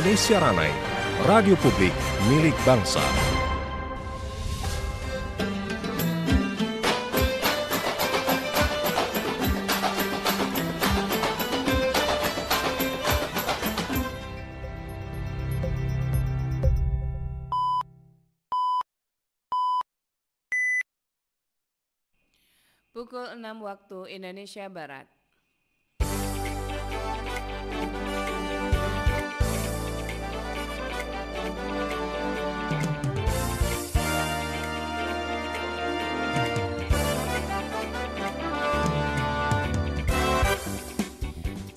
Indonesia Ranai, radio publik milik bangsa. Pukul 6 waktu Indonesia Barat.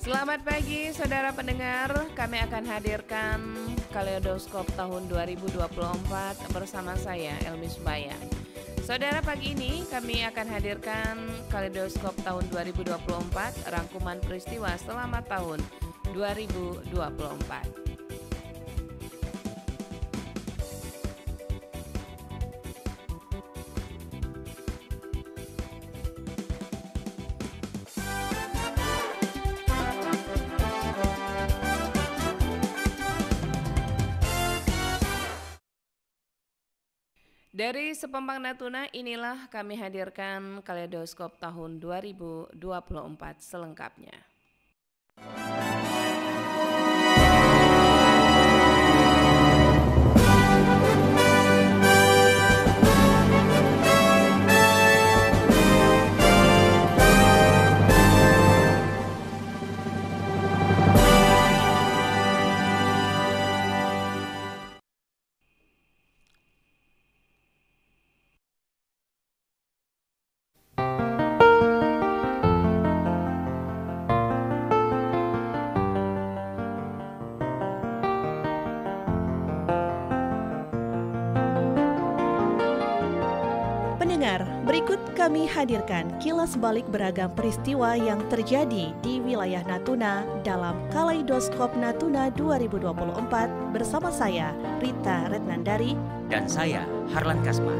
Selamat pagi saudara pendengar, kami akan hadirkan Kaleidoskop tahun 2024 bersama saya Elmi Subaya. Saudara, pagi ini kami akan hadirkan Kaleidoskop tahun 2024, rangkuman peristiwa selama tahun 2024. Dari Sepembang Natuna, inilah kami hadirkan Kaleidoskop tahun 2024 selengkapnya. Pendengar, berikut kami hadirkan kilas balik beragam peristiwa yang terjadi di wilayah Natuna dalam Kaleidoskop Natuna 2024 bersama saya, Rita Retnandari, dan saya, Harlan Kasma.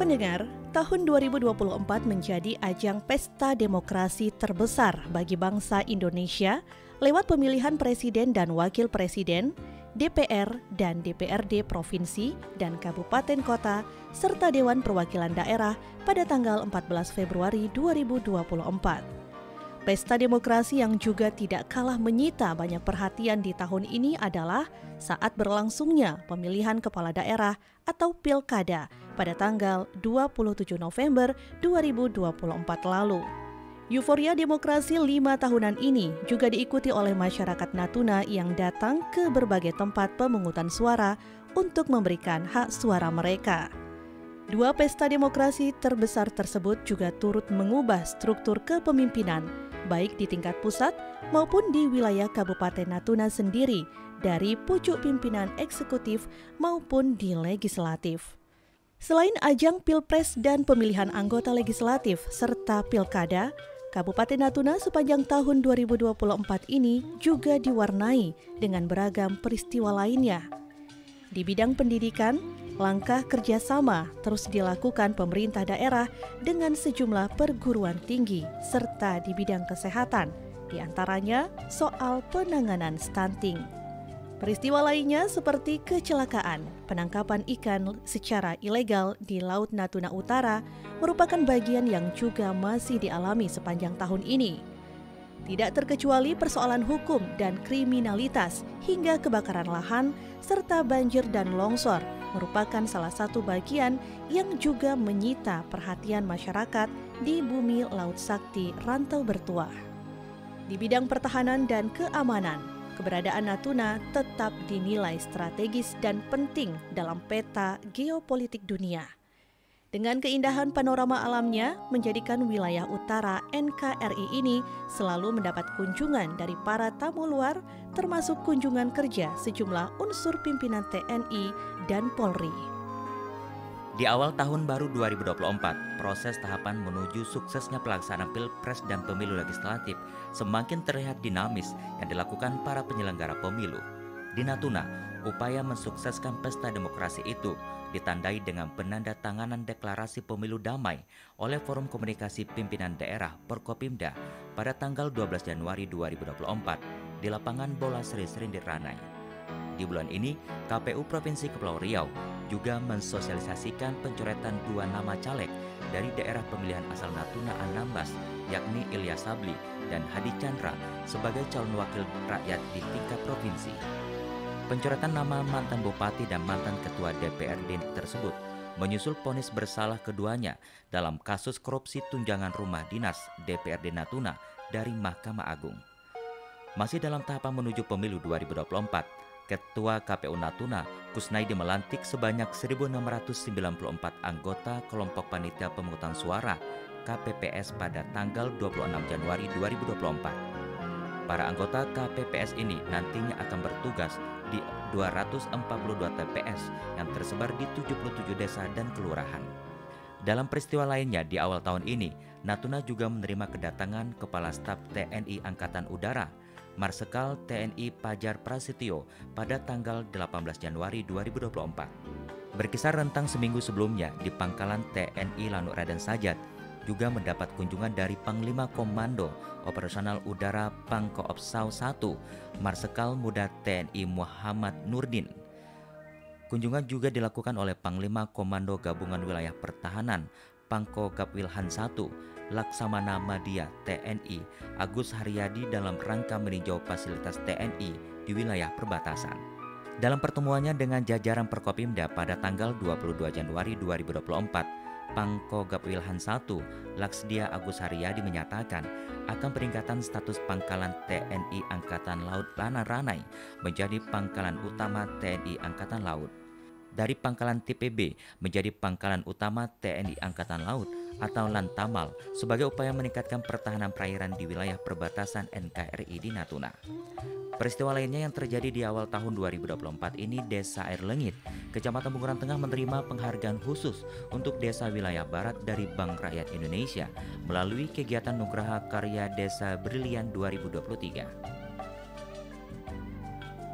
Pendengar, tahun 2024 menjadi ajang pesta demokrasi terbesar bagi bangsa Indonesia lewat pemilihan presiden dan wakil presiden, DPR dan DPRD Provinsi dan Kabupaten Kota, serta Dewan Perwakilan Daerah pada tanggal 14 Februari 2024. Pesta demokrasi yang juga tidak kalah menyita banyak perhatian di tahun ini adalah saat berlangsungnya pemilihan kepala daerah atau Pilkada pada tanggal 27 November 2024 lalu. Euforia demokrasi 5 tahunan ini juga diikuti oleh masyarakat Natuna yang datang ke berbagai tempat pemungutan suara untuk memberikan hak suara mereka. Dua pesta demokrasi terbesar tersebut juga turut mengubah struktur kepemimpinan, baik di tingkat pusat maupun di wilayah Kabupaten Natuna sendiri, dari pucuk pimpinan eksekutif maupun di legislatif. Selain ajang Pilpres dan pemilihan anggota legislatif serta Pilkada, Kabupaten Natuna sepanjang tahun 2024 ini juga diwarnai dengan beragam peristiwa lainnya. Di bidang pendidikan, langkah kerjasama terus dilakukan pemerintah daerah dengan sejumlah perguruan tinggi, serta di bidang kesehatan, diantaranya soal penanganan stunting. Peristiwa lainnya seperti kecelakaan, penangkapan ikan secara ilegal di Laut Natuna Utara merupakan bagian yang juga masih dialami sepanjang tahun ini. Tidak terkecuali persoalan hukum dan kriminalitas hingga kebakaran lahan serta banjir dan longsor merupakan salah satu bagian yang juga menyita perhatian masyarakat di bumi Laut Sakti Rantau Bertuah. Di bidang pertahanan dan keamanan, keberadaan Natuna tetap dinilai strategis dan penting dalam peta geopolitik dunia. Dengan keindahan panorama alamnya, menjadikan wilayah utara NKRI ini selalu mendapat kunjungan dari para tamu luar, termasuk kunjungan kerja sejumlah unsur pimpinan TNI dan Polri. Di awal tahun baru 2024, proses tahapan menuju suksesnya pelaksanaan Pilpres dan pemilu legislatif semakin terlihat dinamis yang dilakukan para penyelenggara pemilu. Di Natuna, upaya mensukseskan pesta demokrasi itu ditandai dengan penandatanganan deklarasi pemilu damai oleh Forum Komunikasi Pimpinan Daerah Porkopimda pada tanggal 12 Januari 2024 di lapangan bola Sri Serindir Ranai. Di bulan ini, KPU Provinsi Kepulauan Riau juga mensosialisasikan pencoretan 2 nama caleg dari daerah pemilihan asal Natuna Anambas, yakni Ilyas Sabli dan Hadi Chandra sebagai calon wakil rakyat di tingkat provinsi. Pencoretan nama mantan bupati dan mantan ketua DPRD tersebut menyusul vonis bersalah keduanya dalam kasus korupsi tunjangan rumah dinas DPRD Natuna dari Mahkamah Agung. Masih dalam tahapan menuju pemilu 2024, Ketua KPU Natuna, Kusnaidi melantik sebanyak 1.694 anggota kelompok panitia pemungutan suara KPPS pada tanggal 26 Januari 2024. Para anggota KPPS ini nantinya akan bertugas di 242 TPS yang tersebar di 77 desa dan kelurahan. Dalam peristiwa lainnya di awal tahun ini, Natuna juga menerima kedatangan Kepala Staf TNI Angkatan Udara, Marsikal TNI Pajar Prasetyo pada tanggal 18 Januari 2024. Berkisar rentang seminggu sebelumnya di Pangkalan TNI Lanut Raden Sajat juga mendapat kunjungan dari Panglima Komando Operasional Udara Pangkoopsau 1, Marsikal Muda TNI Muhammad Nurdin. Kunjungan juga dilakukan oleh Panglima Komando Gabungan Wilayah Pertahanan Pangkogap Wilhan 1, Laksamana Madya TNI Agus Haryadi dalam rangka meninjau fasilitas TNI di wilayah perbatasan. Dalam pertemuannya dengan jajaran Perkopimda pada tanggal 22 Januari 2024, Pangkogap Wilhan 1, Laksdia Agus Haryadi menyatakan akan peningkatan status Pangkalan TNI Angkatan Laut Lana Ranai menjadi Pangkalan Utama TNI Angkatan Laut. Dari Pangkalan TPB menjadi Pangkalan Utama TNI Angkatan Laut atau Lantamal sebagai upaya meningkatkan pertahanan perairan di wilayah perbatasan NKRI di Natuna. Peristiwa lainnya yang terjadi di awal tahun 2024 ini, Desa Air Lengit, Kecamatan Bunguran Tengah menerima penghargaan khusus untuk Desa Wilayah Barat dari Bank Rakyat Indonesia melalui kegiatan Nugraha Karya Desa Brilian 2023.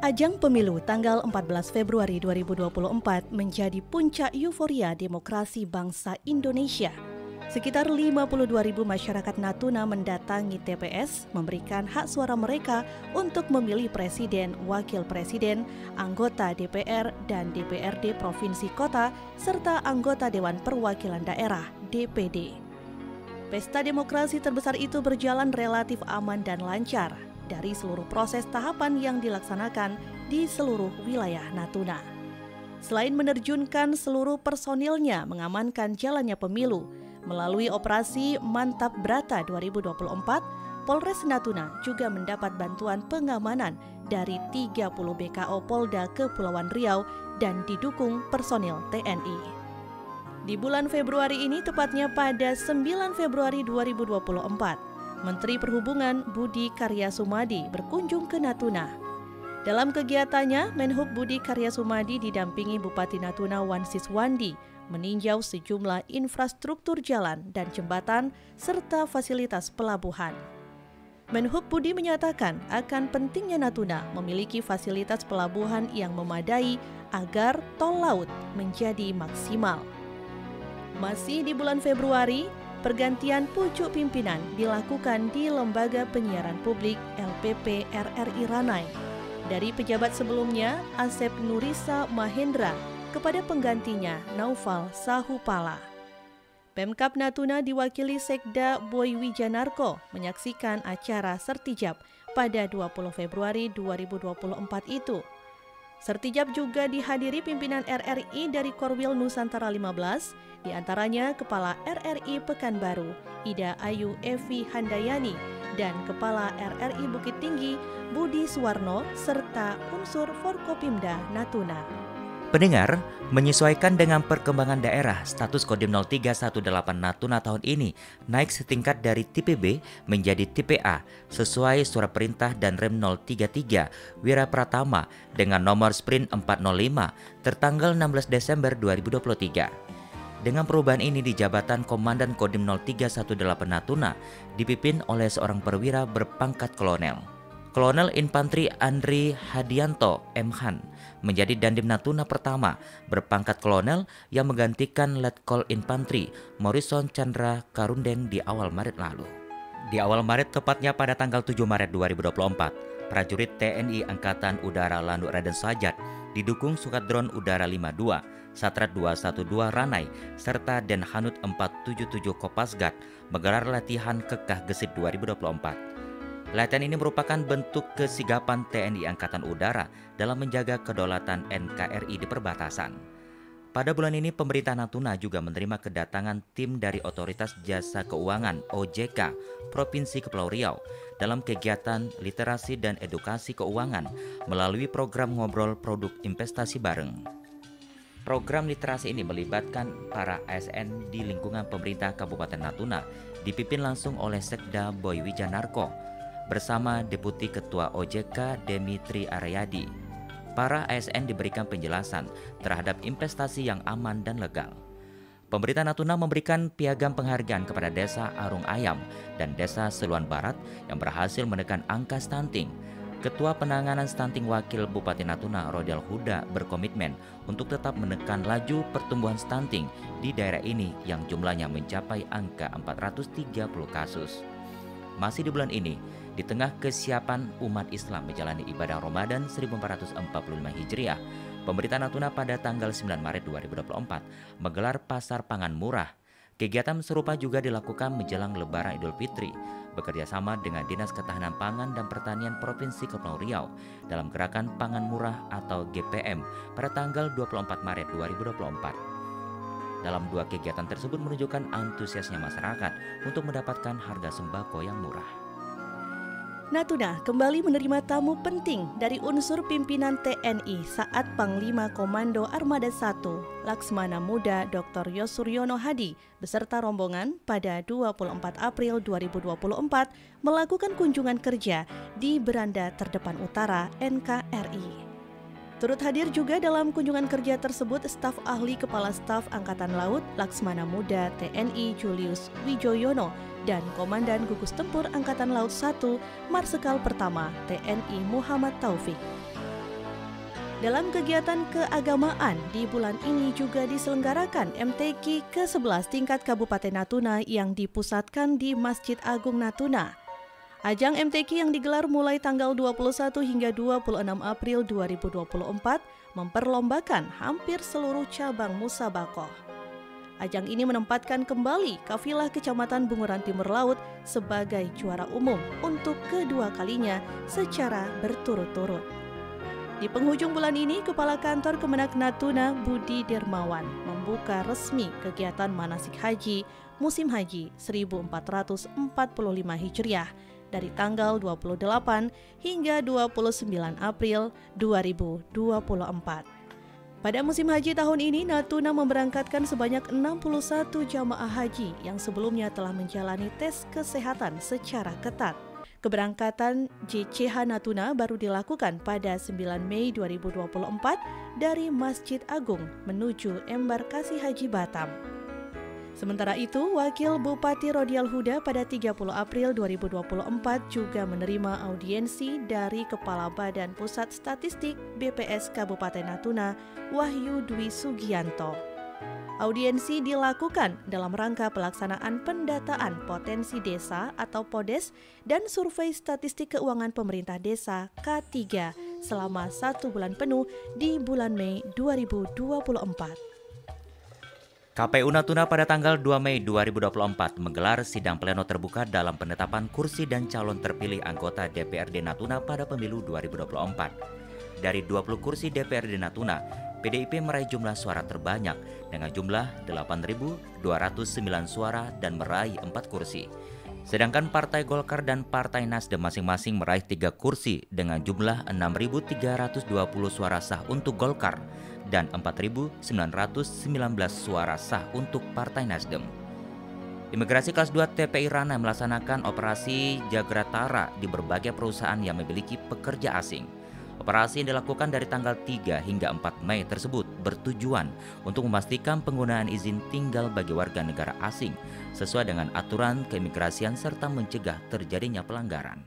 Ajang pemilu tanggal 14 Februari 2024 menjadi puncak euforia demokrasi bangsa Indonesia. Sekitar 52.000 masyarakat Natuna mendatangi TPS memberikan hak suara mereka untuk memilih presiden, wakil presiden, anggota DPR dan DPRD provinsi kota, serta anggota Dewan Perwakilan Daerah DPD. Pesta demokrasi terbesar itu berjalan relatif aman dan lancar dari seluruh proses tahapan yang dilaksanakan di seluruh wilayah Natuna. Selain menerjunkan seluruh personilnya mengamankan jalannya pemilu, melalui operasi Mantap Brata 2024, Polres Natuna juga mendapat bantuan pengamanan dari 30 BKO Polda Kepulauan Riau dan didukung personil TNI. Di bulan Februari ini, tepatnya pada 9 Februari 2024, Menteri Perhubungan Budi Karya Sumadi berkunjung ke Natuna. Dalam kegiatannya, Menhub Budi Karya Sumadi didampingi Bupati Natuna Wan Siswandi meninjau sejumlah infrastruktur jalan dan jembatan serta fasilitas pelabuhan. Menhub Budi menyatakan akan pentingnya Natuna memiliki fasilitas pelabuhan yang memadai agar tol laut menjadi maksimal. Masih di bulan Februari, pergantian pucuk pimpinan dilakukan di Lembaga Penyiaran Publik LPP RRI Ranai. Dari pejabat sebelumnya, Asep Nurisa Mahendra, kepada penggantinya Naufal Sahupala. Pemkab Natuna diwakili Sekda Boy Wijanarko menyaksikan acara Sertijab pada 20 Februari 2024 itu. Sertijab juga dihadiri pimpinan RRI dari Korwil Nusantara 15, diantaranya Kepala RRI Pekanbaru, Ida Ayu Evi Handayani, dan Kepala RRI Bukit Tinggi, Budi Suwarno, serta unsur Forkopimda Natuna. Pendengar, menyesuaikan dengan perkembangan daerah, status Kodim 0318 Natuna tahun ini naik setingkat dari tipe B menjadi tipe A sesuai surat perintah dan rem 033 Wira Pratama dengan nomor sprint 405 tertanggal 16 Desember 2023. Dengan perubahan ini di jabatan Komandan Kodim 0318 Natuna dipimpin oleh seorang perwira berpangkat kolonel. Kolonel Infantri Andri Hadianto M. Han menjadi Dandim Natuna pertama berpangkat kolonel yang menggantikan Letkol Infantri Morrison Chandra Karundeng di awal Maret lalu. Di awal Maret, tepatnya pada tanggal 7 Maret 2024, prajurit TNI Angkatan Udara Lanut Raden Sajat didukung Skadron Udara 52, Satrat 212 Ranai, serta Denhanut 477 Kopasgat menggelar latihan Kekah Gesit 2024. Latihan ini merupakan bentuk kesigapan TNI Angkatan Udara dalam menjaga kedaulatan NKRI di perbatasan. Pada bulan ini, pemerintah Natuna juga menerima kedatangan tim dari Otoritas Jasa Keuangan (OJK) Provinsi Kepulauan Riau dalam kegiatan literasi dan edukasi keuangan melalui program ngobrol produk investasi bareng. Program literasi ini melibatkan para ASN di lingkungan pemerintah Kabupaten Natuna, dipimpin langsung oleh Sekda Boy Wijanarko bersama Deputi Ketua OJK Demitri Aryadi. Para ASN diberikan penjelasan terhadap investasi yang aman dan legal. Pemerintah Natuna memberikan piagam penghargaan kepada Desa Arung Ayam dan Desa Seluan Barat yang berhasil menekan angka stunting. Ketua Penanganan Stunting Wakil Bupati Natuna, Rodial Huda, berkomitmen untuk tetap menekan laju pertumbuhan stunting di daerah ini yang jumlahnya mencapai angka 430 kasus. Masih di bulan ini, di tengah kesiapan umat Islam menjalani ibadah Ramadan 1445 Hijriah, pemerintah Natuna pada tanggal 9 Maret 2024 menggelar Pasar Pangan Murah. Kegiatan serupa juga dilakukan menjelang Lebaran Idul Fitri, bekerjasama dengan Dinas Ketahanan Pangan dan Pertanian Provinsi Kepulauan Riau dalam Gerakan Pangan Murah atau GPM pada tanggal 24 Maret 2024. Dalam dua kegiatan tersebut menunjukkan antusiasnya masyarakat untuk mendapatkan harga sembako yang murah. Natuna kembali menerima tamu penting dari unsur pimpinan TNI saat Panglima Komando Armada 1, Laksmana Muda Dr. Yosuryono Hadi beserta rombongan pada 24 April 2024 melakukan kunjungan kerja di beranda terdepan utara NKRI. Turut hadir juga dalam kunjungan kerja tersebut staf ahli Kepala Staf Angkatan Laut Laksmana Muda TNI Julius Wijoyono dan Komandan Gugus Tempur Angkatan Laut 1 Marsikal Pertama TNI Muhammad Taufik. Dalam kegiatan keagamaan di bulan ini juga diselenggarakan MTQ ke-11 tingkat Kabupaten Natuna yang dipusatkan di Masjid Agung Natuna. Ajang MTQ yang digelar mulai tanggal 21 hingga 26 April 2024 memperlombakan hampir seluruh cabang musabakoh. Ajang ini menempatkan kembali Kafilah Kecamatan Bunguran Timur Laut sebagai juara umum untuk kedua kalinya secara berturut-turut. Di penghujung bulan ini, Kepala Kantor Kemenak Natuna Budi Dermawan membuka resmi kegiatan manasik haji musim haji 1445 Hijriah dari tanggal 28 hingga 29 April 2024. Pada musim haji tahun ini, Natuna memberangkatkan sebanyak 61 jamaah haji yang sebelumnya telah menjalani tes kesehatan secara ketat. Keberangkatan JCH Natuna baru dilakukan pada 9 Mei 2024 dari Masjid Agung menuju embarkasi Haji Batam. Sementara itu, Wakil Bupati Rodial Huda pada 30 April 2024 juga menerima audiensi dari Kepala Badan Pusat Statistik BPS Kabupaten Natuna, Wahyu Dwi Sugianto. Audiensi dilakukan dalam rangka pelaksanaan pendataan potensi desa atau PODES dan survei statistik keuangan pemerintah desa K3 selama 1 bulan penuh di bulan Mei 2024. KPU Natuna pada tanggal 2 Mei 2024 menggelar sidang pleno terbuka dalam penetapan kursi dan calon terpilih anggota DPRD Natuna pada pemilu 2024. Dari 20 kursi DPRD Natuna, PDIP meraih jumlah suara terbanyak dengan jumlah 8.209 suara dan meraih 4 kursi. Sedangkan Partai Golkar dan Partai Nasdem masing-masing meraih 3 kursi dengan jumlah 6.320 suara sah untuk Golkar dan 4.919 suara sah untuk Partai Nasdem. Imigrasi kelas 2 TPI Ranai melaksanakan operasi Jagratara di berbagai perusahaan yang memiliki pekerja asing. Operasi yang dilakukan dari tanggal 3 hingga 4 Mei tersebut bertujuan untuk memastikan penggunaan izin tinggal bagi warga negara asing sesuai dengan aturan keimigrasian serta mencegah terjadinya pelanggaran.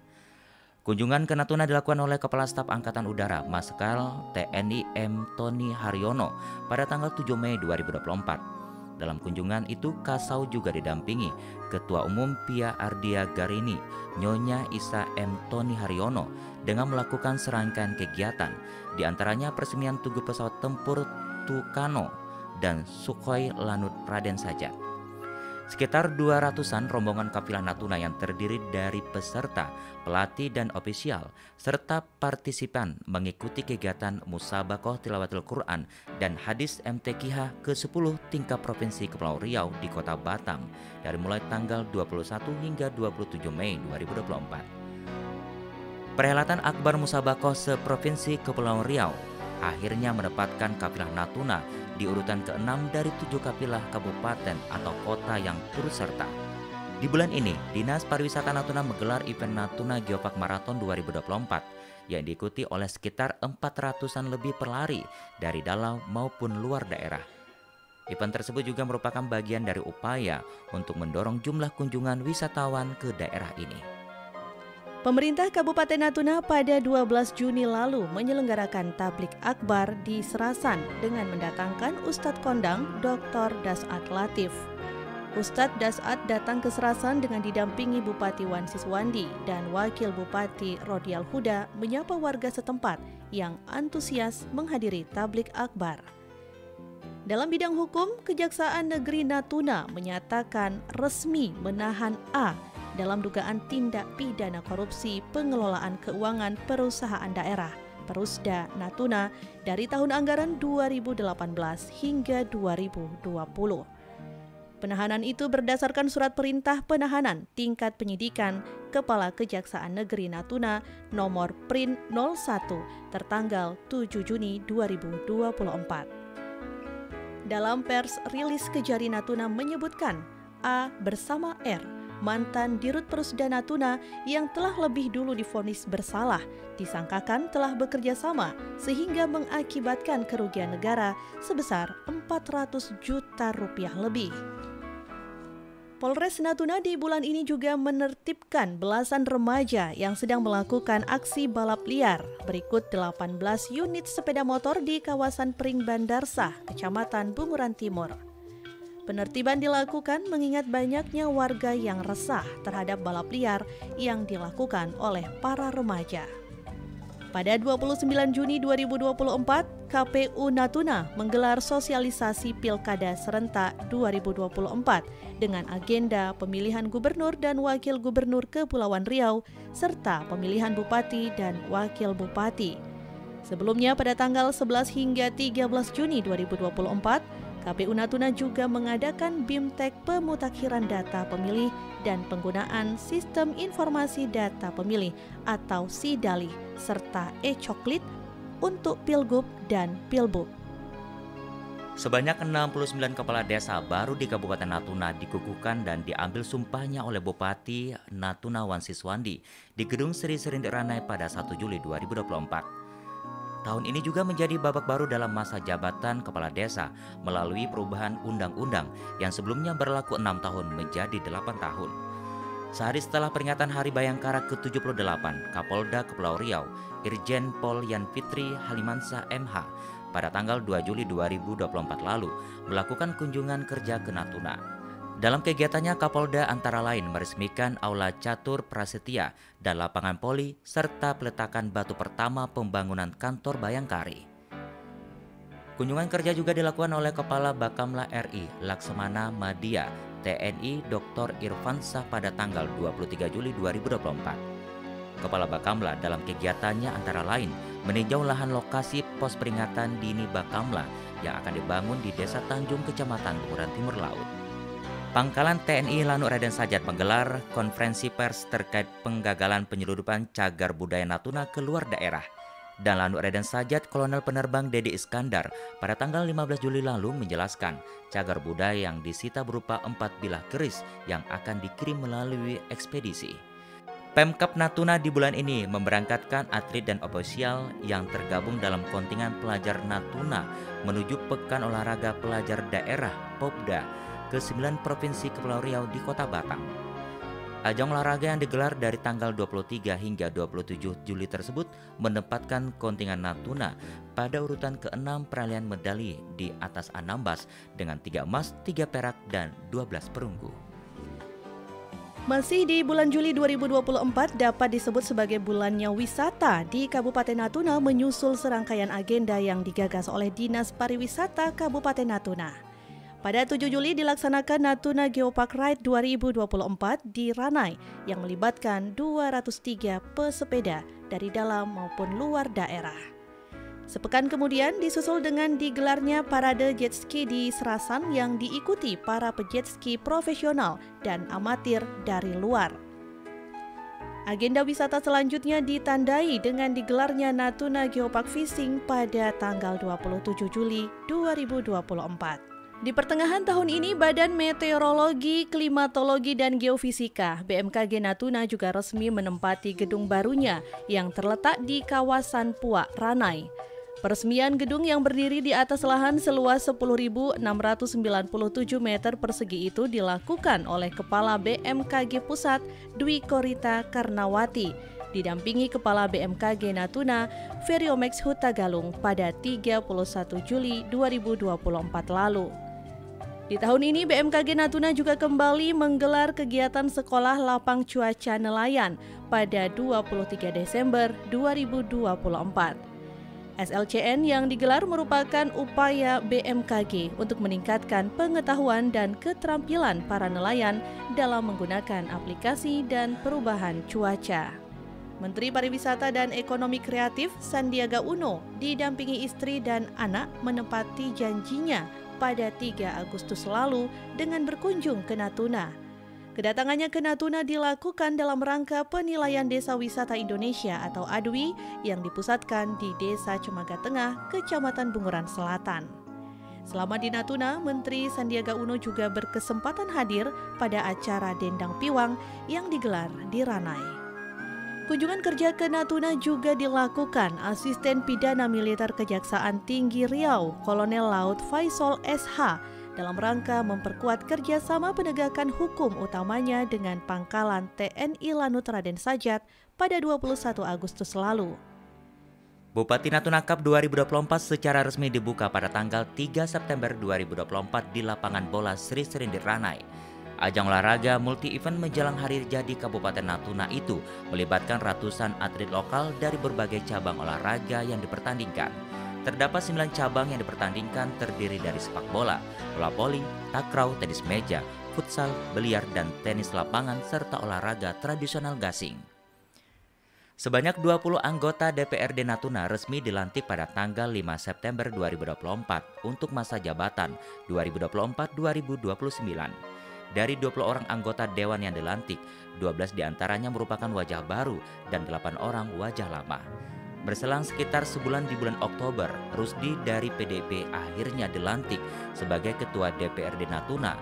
Kunjungan ke Natuna dilakukan oleh Kepala Staf Angkatan Udara Marsikal TNI M. Tony Haryono pada tanggal 7 Mei 2024. Dalam kunjungan itu, Kasau juga didampingi Ketua Umum Pia Ardia Garini, Nyonya Isa M. Tony Haryono, dengan melakukan serangkaian kegiatan, di antaranya peresmian tugu pesawat tempur Tucano dan Sukhoi Lanut Raden Sajat. Sekitar 200-an rombongan kafilah Natuna yang terdiri dari peserta, pelatih dan ofisial, serta partisipan mengikuti kegiatan Musabakoh Tilawatil Quran dan Hadis MTQH ke-10 tingkat Provinsi Kepulauan Riau di Kota Batam dari mulai tanggal 21 hingga 27 Mei 2024. Perhelatan Akbar Musabakoh se-Provinsi Kepulauan Riau akhirnya menempatkan kafilah Natuna di urutan ke-6 dari 7 kafilah kabupaten atau kota yang turut serta. Di bulan ini, Dinas Pariwisata Natuna menggelar event Natuna Geopark Marathon 2024 yang diikuti oleh sekitar 400-an lebih pelari dari dalam maupun luar daerah. Event tersebut juga merupakan bagian dari upaya untuk mendorong jumlah kunjungan wisatawan ke daerah ini. Pemerintah Kabupaten Natuna pada 12 Juni lalu menyelenggarakan tablik akbar di Serasan dengan mendatangkan Ustadz Kondang Dr. Dasat Latif. Ustadz Dasat datang ke Serasan dengan didampingi Bupati Wan Siswandi dan Wakil Bupati Rodial Huda menyapa warga setempat yang antusias menghadiri tablik akbar. Dalam bidang hukum, Kejaksaan Negeri Natuna menyatakan resmi menahan A dalam dugaan tindak pidana korupsi pengelolaan keuangan perusahaan daerah Perusda Natuna dari tahun anggaran 2018 hingga 2020. Penahanan itu berdasarkan surat perintah penahanan tingkat penyidikan Kepala Kejaksaan Negeri Natuna nomor Prin 01 tertanggal 7 Juni 2024. Dalam pers rilis Kejari Natuna menyebutkan A bersama R, mantan Dirut Perusda Natuna yang telah lebih dulu divonis bersalah, disangkakan telah bekerja sama sehingga mengakibatkan kerugian negara sebesar 400 juta rupiah lebih. Polres Natuna di bulan ini juga menertibkan belasan remaja yang sedang melakukan aksi balap liar. Berikut 18 unit sepeda motor di kawasan Pring Bandarsah, Kecamatan Bunguran Timur. Penertiban dilakukan mengingat banyaknya warga yang resah terhadap balap liar yang dilakukan oleh para remaja. Pada 29 Juni 2024, KPU Natuna menggelar sosialisasi Pilkada Serentak 2024 dengan agenda pemilihan gubernur dan wakil gubernur Kepulauan Riau serta pemilihan bupati dan wakil bupati. Sebelumnya pada tanggal 11 hingga 13 Juni 2024, KPU Natuna juga mengadakan BIMTEK pemutakhiran data pemilih dan penggunaan Sistem Informasi Data Pemilih atau SIDALI serta e-coklit untuk Pilgub dan Pilbub. Sebanyak 69 kepala desa baru di Kabupaten Natuna dikukuhkan dan diambil sumpahnya oleh Bupati Natuna Wan Siswandi di Gedung Sri Serindik Ranai pada 1 Juli 2024. Tahun ini juga menjadi babak baru dalam masa jabatan kepala desa melalui perubahan undang-undang yang sebelumnya berlaku 6 tahun menjadi 8 tahun. Sehari setelah peringatan Hari Bayangkara ke-78, Kapolda Kepulauan Riau, Irjen Pol Yan Fitri Halimansah MH, pada tanggal 2 Juli 2024 lalu melakukan kunjungan kerja ke Natuna. Dalam kegiatannya, Kapolda antara lain meresmikan Aula Catur Prasetya dan lapangan poli serta peletakan batu pertama pembangunan kantor Bayangkari. Kunjungan kerja juga dilakukan oleh Kepala Bakamla RI Laksamana Madya TNI Dr. Irfansyah pada tanggal 23 Juli 2024. Kepala Bakamla dalam kegiatannya antara lain meninjau lahan lokasi pos peringatan dini Bakamla yang akan dibangun di Desa Tanjung, Kecamatan Bunguran Timur Laut. Pangkalan TNI Lanut Raden Sajat menggelar konferensi pers terkait penggagalan penyeludupan cagar budaya Natuna ke luar daerah. Dan Lanut Raden Sajat Kolonel Penerbang Dedi Iskandar pada tanggal 15 Juli lalu menjelaskan cagar budaya yang disita berupa 4 bilah keris yang akan dikirim melalui ekspedisi. Pemkab Natuna di bulan ini memberangkatkan atlet dan ofisial yang tergabung dalam kontingen pelajar Natuna menuju Pekan Olahraga Pelajar Daerah Popda ke-9 Provinsi Kepulauan Riau di Kota Batam. Ajang olahraga yang digelar dari tanggal 23 hingga 27 Juli tersebut menempatkan kontingen Natuna pada urutan ke-6 peralihan medali di atas Anambas dengan 3 emas, 3 perak, dan 12 perunggu. Masih di bulan Juli 2024 dapat disebut sebagai bulannya wisata di Kabupaten Natuna menyusul serangkaian agenda yang digagas oleh Dinas Pariwisata Kabupaten Natuna. Pada 7 Juli dilaksanakan Natuna Geopark Ride 2024 di Ranai yang melibatkan 203 pesepeda dari dalam maupun luar daerah. Sepekan kemudian disusul dengan digelarnya parade jet ski di Serasan yang diikuti para pejet ski profesional dan amatir dari luar. Agenda wisata selanjutnya ditandai dengan digelarnya Natuna Geopark Fishing pada tanggal 27 Juli 2024. Di pertengahan tahun ini, Badan Meteorologi, Klimatologi, dan Geofisika BMKG Natuna juga resmi menempati gedung barunya yang terletak di kawasan Puak, Ranai. Peresmian gedung yang berdiri di atas lahan seluas 10.697 meter persegi itu dilakukan oleh Kepala BMKG Pusat Dwi Korita Karnawati, didampingi Kepala BMKG Natuna Feriomex Hutagalung pada 31 Juli 2024 lalu. Di tahun ini BMKG Natuna juga kembali menggelar kegiatan sekolah lapang cuaca nelayan pada 23 Desember 2024. SLCN yang digelar merupakan upaya BMKG untuk meningkatkan pengetahuan dan keterampilan para nelayan dalam menggunakan aplikasi dan perubahan cuaca. Menteri Pariwisata dan Ekonomi Kreatif Sandiaga Uno didampingi istri dan anak menepati janjinya pada 3 Agustus lalu dengan berkunjung ke Natuna. Kedatangannya ke Natuna dilakukan dalam rangka penilaian Desa Wisata Indonesia atau ADWI yang dipusatkan di Desa Cemaga Tengah, Kecamatan Bunguran Selatan. Selama di Natuna, Menteri Sandiaga Uno juga berkesempatan hadir pada acara Dendang Piwang yang digelar di Ranai. Kunjungan kerja ke Natuna juga dilakukan Asisten Pidana Militer Kejaksaan Tinggi Riau, Kolonel Laut Faisal SH, dalam rangka memperkuat kerjasama penegakan hukum utamanya dengan Pangkalan TNI Lanut Raden Sajat pada 21 Agustus lalu. Bupati Natuna Cup 2024 secara resmi dibuka pada tanggal 3 September 2024 di lapangan bola Sri Serindir Ranai. Ajang olahraga multi-event menjelang hari jadi Kabupaten Natuna itu melibatkan ratusan atlet lokal dari berbagai cabang olahraga yang dipertandingkan. Terdapat 9 cabang yang dipertandingkan terdiri dari sepak bola, bola voli, takraw, tenis meja, futsal, biliar, dan tenis lapangan serta olahraga tradisional gasing. Sebanyak 20 anggota DPRD Natuna resmi dilantik pada tanggal 5 September 2024 untuk masa jabatan 2024-2029. Dari 20 orang anggota dewan yang dilantik, 12 diantaranya merupakan wajah baru dan 8 orang wajah lama. Berselang sekitar sebulan di bulan Oktober, Rusdi dari PDIP akhirnya dilantik sebagai Ketua DPRD Natuna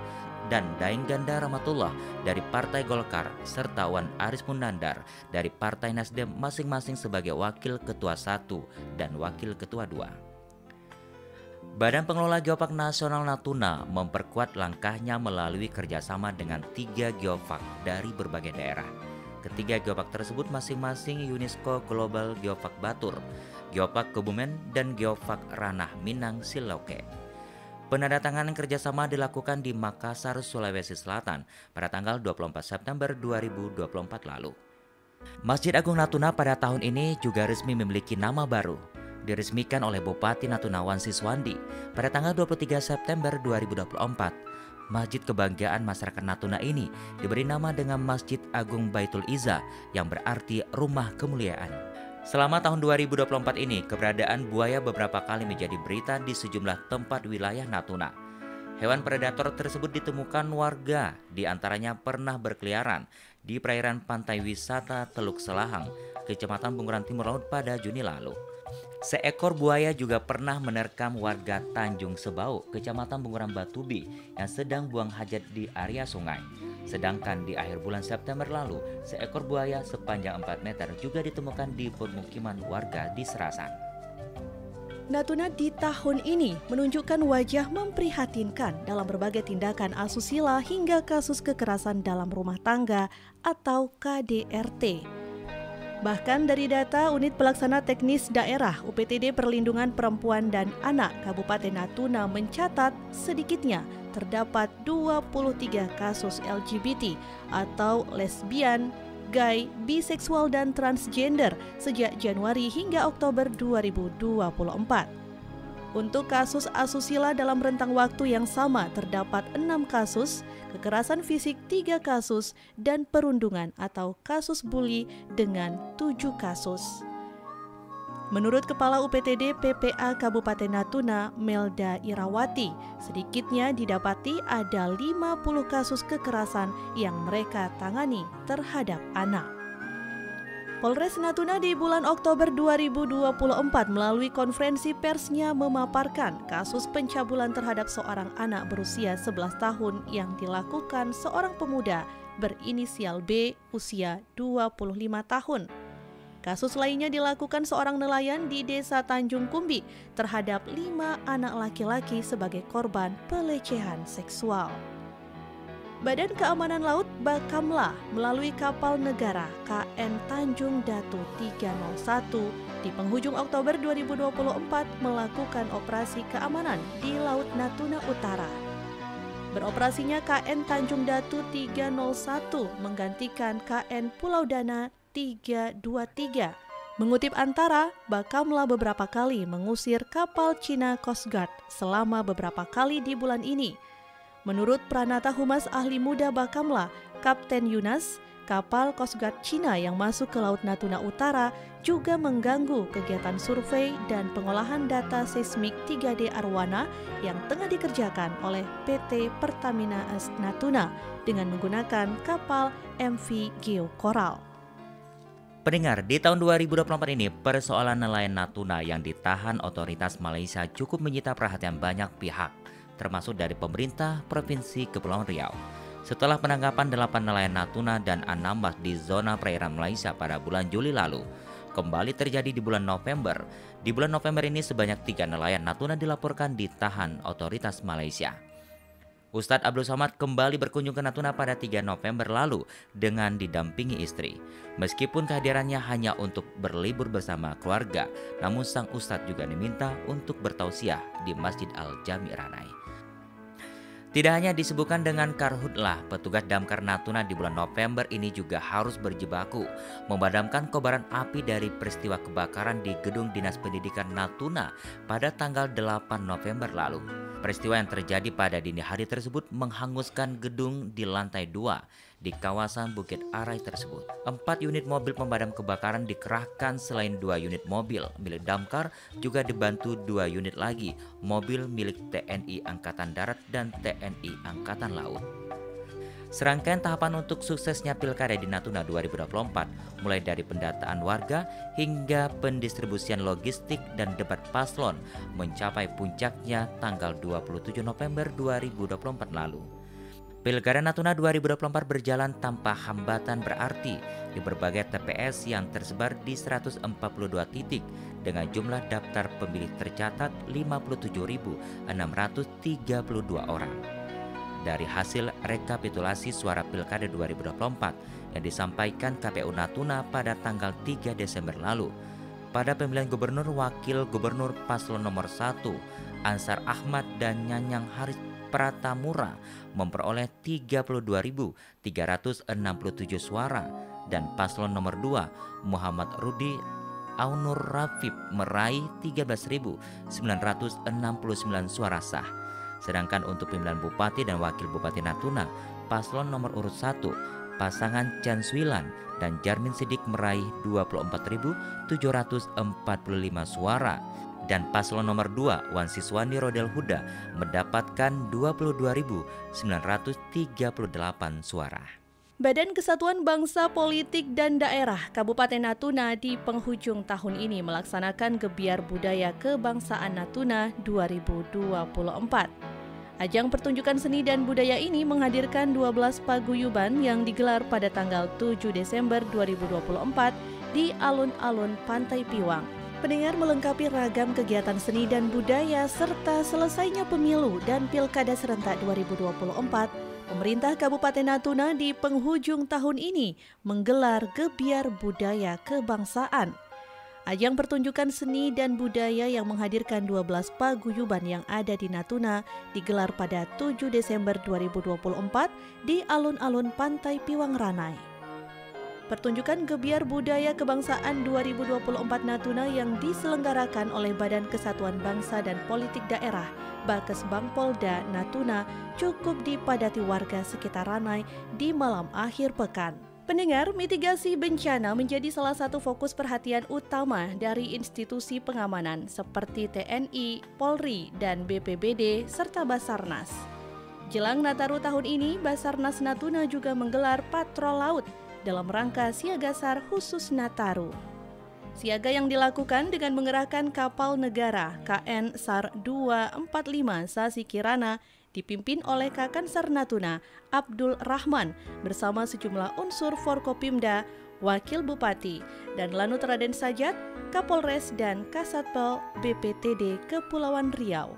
dan Daeng Ganda Rahmatullah dari Partai Golkar serta Wan Aris Munandar dari Partai Nasdem masing-masing sebagai Wakil Ketua 1 dan Wakil Ketua 2. Badan Pengelola Geopark Nasional Natuna memperkuat langkahnya melalui kerjasama dengan 3 geopark dari berbagai daerah. Ketiga geopark tersebut masing-masing UNESCO Global Geopark Batur, Geopark Kebumen, dan Geopark Ranah Minang Siloke. Penandatanganan kerjasama dilakukan di Makassar, Sulawesi Selatan pada tanggal 24 September 2024 lalu. Masjid Agung Natuna pada tahun ini juga resmi memiliki nama baru. Diresmikan oleh Bupati Natuna Wan Siswandi pada tanggal 23 September 2024. Masjid kebanggaan masyarakat Natuna ini diberi nama dengan Masjid Agung Baitul Izzah yang berarti rumah kemuliaan. Selama tahun 2024 ini, keberadaan buaya beberapa kali menjadi berita di sejumlah tempat wilayah Natuna. Hewan predator tersebut ditemukan warga, di antaranya pernah berkeliaran di perairan pantai wisata Teluk Selahang, Kecamatan Bunguran Timur Laut pada Juni lalu. Seekor buaya juga pernah menerkam warga Tanjung Sebau, Kecamatan Bunguran Batubi yang sedang buang hajat di area sungai. Sedangkan di akhir bulan September lalu, seekor buaya sepanjang 4 meter juga ditemukan di permukiman warga di Serasan. Natuna di tahun ini menunjukkan wajah memprihatinkan dalam berbagai tindakan asusila hingga kasus kekerasan dalam rumah tangga atau KDRT. Bahkan dari data Unit Pelaksana Teknis Daerah UPTD Perlindungan Perempuan dan Anak Kabupaten Natuna mencatat sedikitnya terdapat 23 kasus LGBT atau lesbian, gay, biseksual, dan transgender sejak Januari hingga Oktober 2024. Untuk kasus asusila dalam rentang waktu yang sama terdapat 6 kasus, kekerasan fisik 3 kasus, dan perundungan atau kasus bully dengan 7 kasus. Menurut Kepala UPTD PPA Kabupaten Natuna, Melda Irawati, sedikitnya didapati ada 50 kasus kekerasan yang mereka tangani terhadap anak. Polres Natuna di bulan Oktober 2024 melalui konferensi persnya memaparkan kasus pencabulan terhadap seorang anak berusia 11 tahun yang dilakukan seorang pemuda berinisial B usia 25 tahun. Kasus lainnya dilakukan seorang nelayan di Desa Tanjung Kumbi terhadap 5 anak laki-laki sebagai korban pelecehan seksual. Badan Keamanan Laut Bakamla melalui kapal negara KN Tanjung Datu 301 di penghujung Oktober 2024 melakukan operasi keamanan di Laut Natuna Utara. Beroperasinya KN Tanjung Datu 301 menggantikan KN Pulau Dana 323. Mengutip Antara, Bakamla beberapa kali mengusir kapal Cina Coast Guard selama beberapa kali di bulan ini. Menurut Pranata Humas Ahli Muda Bakamla, Kapten Yunas, kapal Coast Guard Cina yang masuk ke Laut Natuna Utara juga mengganggu kegiatan survei dan pengolahan data seismik 3D Arwana yang tengah dikerjakan oleh PT Pertamina AS Natuna dengan menggunakan kapal MV Geo Coral. Pendengar, di tahun 2024 ini persoalan nelayan Natuna yang ditahan otoritas Malaysia cukup menyita perhatian banyak pihak, termasuk dari pemerintah Provinsi Kepulauan Riau. Setelah penangkapan 8 nelayan Natuna dan Anambas di zona perairan Malaysia pada bulan Juli lalu, kembali terjadi di bulan November. Di bulan November ini sebanyak 3 nelayan Natuna dilaporkan ditahan otoritas Malaysia. Ustadz Abdul Somad kembali berkunjung ke Natuna pada 3 November lalu dengan didampingi istri. Meskipun kehadirannya hanya untuk berlibur bersama keluarga, namun sang Ustadz juga diminta untuk bertausiah di Masjid Al-Jami Ranai. Tidak hanya disebutkan dengan karhutlah, petugas damkar Natuna di bulan November ini juga harus berjibaku memadamkan kobaran api dari peristiwa kebakaran di Gedung Dinas Pendidikan Natuna pada tanggal 8 November lalu. Peristiwa yang terjadi pada dini hari tersebut menghanguskan gedung di lantai 2 di kawasan Bukit Arai tersebut. 4 unit mobil pemadam kebakaran dikerahkan, selain 2 unit mobil milik damkar juga dibantu 2 unit lagi mobil milik TNI Angkatan Darat dan TNI Angkatan Laut. Serangkaian tahapan untuk suksesnya Pilkada di Natuna 2024, mulai dari pendataan warga hingga pendistribusian logistik dan debat paslon, mencapai puncaknya tanggal 27 November 2024 lalu. Pilkada Natuna 2024 berjalan tanpa hambatan berarti di berbagai TPS yang tersebar di 142 titik dengan jumlah daftar pemilih tercatat 57.632 orang. Dari hasil rekapitulasi suara Pilkada 2024 yang disampaikan KPU Natuna pada tanggal 3 Desember lalu, pada pemilihan gubernur, wakil gubernur paslon nomor 1 Ansar Ahmad dan Nyanyang Haris Pratamura memperoleh 32.367 suara dan paslon nomor 2 Muhammad Rudi Aunur Rafib meraih 13.969 suara sah. Sedangkan untuk pemilihan Bupati dan Wakil Bupati Natuna, paslon nomor urut 1, pasangan Chan Swilan dan Jarmin Sidik meraih 24.745 suara. Dan paslon nomor 2, Wan Siswandi Rodel Huda mendapatkan 22.938 suara. Badan Kesatuan Bangsa Politik dan Daerah Kabupaten Natuna di penghujung tahun ini melaksanakan Gebiar Budaya Kebangsaan Natuna 2024. Ajang pertunjukan seni dan budaya ini menghadirkan 12 paguyuban yang digelar pada tanggal 7 Desember 2024 di alun-alun Pantai Piwang. Pendengar, melengkapi ragam kegiatan seni dan budaya serta selesainya pemilu dan pilkada serentak 2024, pemerintah Kabupaten Natuna di penghujung tahun ini menggelar Gebiar Budaya Kebangsaan. Ajang pertunjukan seni dan budaya yang menghadirkan 12 paguyuban yang ada di Natuna digelar pada 7 Desember 2024 di alun-alun Pantai Piwang Ranai. Pertunjukan Gebiar Budaya Kebangsaan 2024 Natuna yang diselenggarakan oleh Badan Kesatuan Bangsa dan Politik Daerah Bakesbang Polda Natuna cukup dipadati warga sekitar Ranai di malam akhir pekan. Pendengar, mitigasi bencana menjadi salah satu fokus perhatian utama dari institusi pengamanan seperti TNI, Polri, dan BPBD serta Basarnas. Jelang Nataru tahun ini, Basarnas Natuna juga menggelar patrol laut dalam rangka siaga SAR khusus Nataru. Siaga yang dilakukan dengan mengerahkan kapal negara KN SAR 245 Sasi Kirana dipimpin oleh Kakansar Natuna Abdul Rahman bersama sejumlah unsur Forkopimda, Wakil Bupati, dan Lanut Raden Sajat, Kapolres dan Kasatpol BPTD Kepulauan Riau.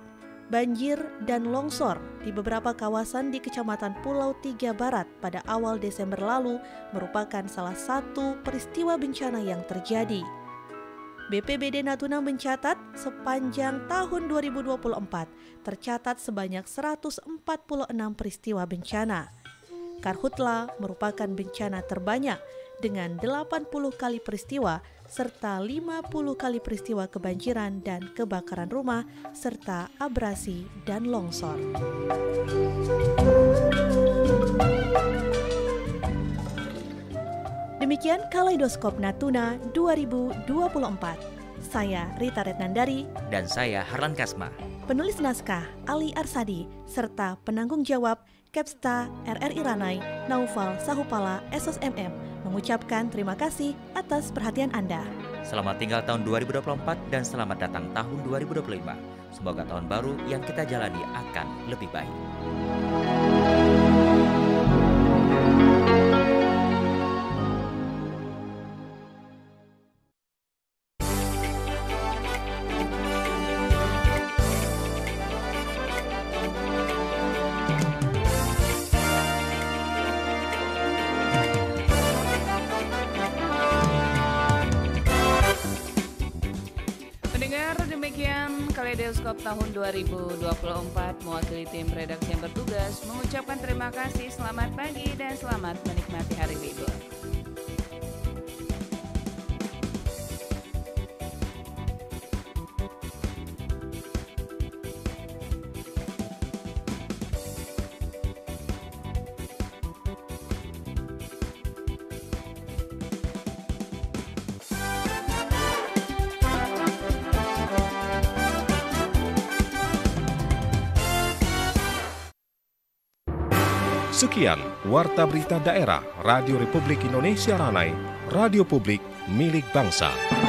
Banjir dan longsor di beberapa kawasan di Kecamatan Pulau Tiga Barat pada awal Desember lalu merupakan salah satu peristiwa bencana yang terjadi. BPBD Natuna mencatat sepanjang tahun 2024 tercatat sebanyak 146 peristiwa bencana. Karhutla merupakan bencana terbanyak dengan 80 kali peristiwa serta 50 kali peristiwa kebanjiran dan kebakaran rumah serta abrasi dan longsor. Demikian Kaleidoskop Natuna 2024. Saya Rita Retnandari Dan saya Harlan Kasma. Penulis naskah Ali Arsadi serta penanggung jawab Kepsta RRI Ranai Naufal Sahupala SSMM mengucapkan terima kasih atas perhatian Anda. Selamat tinggal tahun 2024 dan selamat datang tahun 2025. Semoga tahun baru yang kita jalani akan lebih baik. Demikian Kaleidoskop tahun 2024 mewakili tim redaksi yang bertugas mengucapkan terima kasih, selamat pagi dan selamat menikmati hari libur. Sekian Warta Berita Daerah Radio Republik Indonesia Ranai, radio publik milik bangsa.